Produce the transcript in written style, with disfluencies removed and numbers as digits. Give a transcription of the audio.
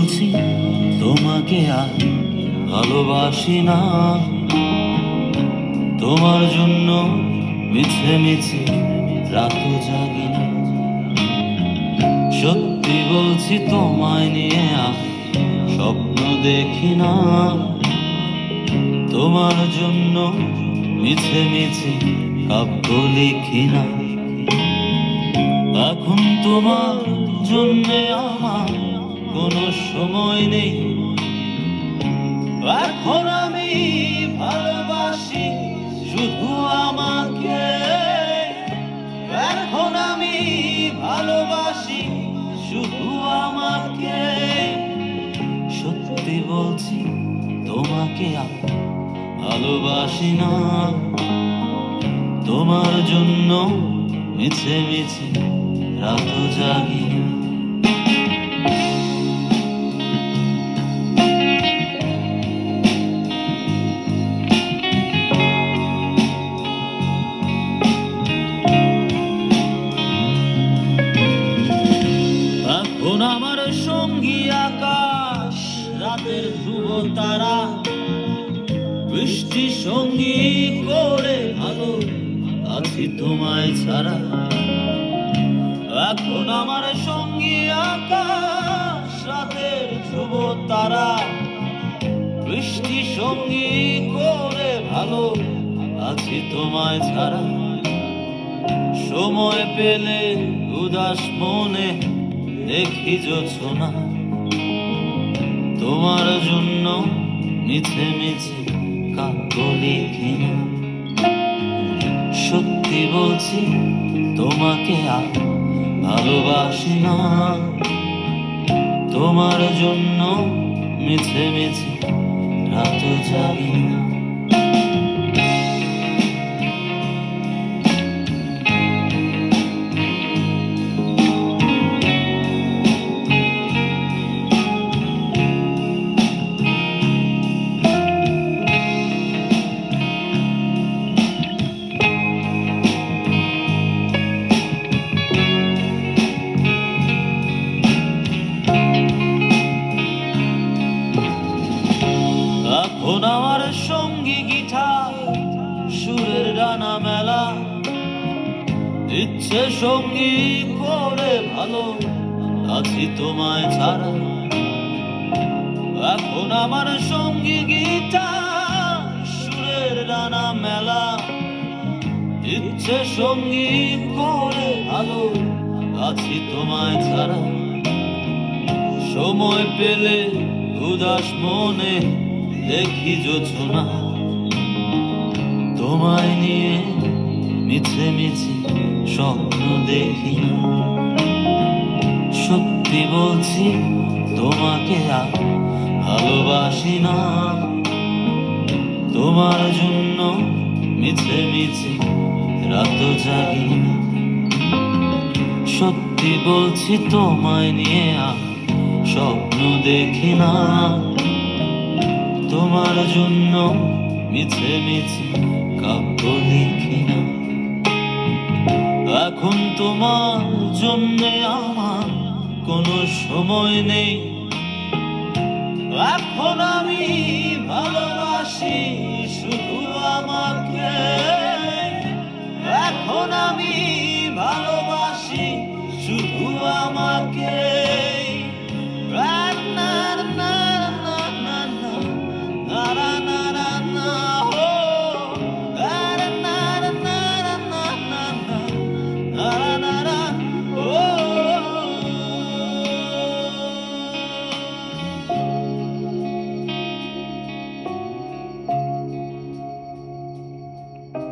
বলছি তোমাকে আর ভালোবাসি না, তোমার জন্য মিছে মিছে রাত জাগি না। সত্যি বলছি তোমায় নিয়ে আর স্বপ্ন দেখি না, তোমার জন্য মিছে মিছে কাব্য লিখি না। এখন তোমার জন্যে আমার কোনো সময় নেই, এখন আমি ভালোবাসি শুধু আমাকে, এখন আমি ভালোবাসি শুধু আমাকে। সত্যি বলছি তোমাকে আর ভালোবাসি না, তোমার জন্য মিছে মিছে রাত জাগি না। এখন আমার সঙ্গী আকাশ, রাতের ধ্রুব তারা, বৃষ্টি সঙ্গী করে ভালো আছি তোমায় ছাড়া। এখন আমার সঙ্গী আকাশ, রাতের ধ্রুব তারা, বৃষ্টি সঙ্গী করে ভালো আছি তোমায় ছাড়া। সময় পেলে উদাস মনে দেখি জোছনা, তোমার জন্য মিছে মিছে কাব্য লিখি না। সত্যি বলছি তোমাকে আর ভালোবাসি না, তোমার জন্য মিছে মিছে রাত জাগি না। এখন আমার সঙ্গী গিটার, সুরের ডানা মেলা, ইচ্ছে সঙ্গী করে ভালো আছি তোমায় ছাড়া। এখন আমার সঙ্গী গিটার, সুরের ডানা মেলা, ইচ্ছে সঙ্গী করে ভালো আছি তোমায় ছাড়া। সময় পেলে উদাস মনে দেখি জোছনা, তোমায় নিয়ে মিছে মিছে স্বপ্ন দেখি না। সত্যি বলছি তোমাকে আর ভালোবাসি না, তোমার জন্য মিছে মিছে রাত জাগি না। সত্যি বলছি তোমায় নিয়ে আর স্বপ্ন দেখি না, তোমার জন্য মিছে মিছে কাব্য লিখি না। এখন তোমার জন্যে আমার কোনো সময় নেই, এখন আমি ভালোবাসি শুধু আমাকে, এখন আমি ভালোবাসি শুধু আমাকে।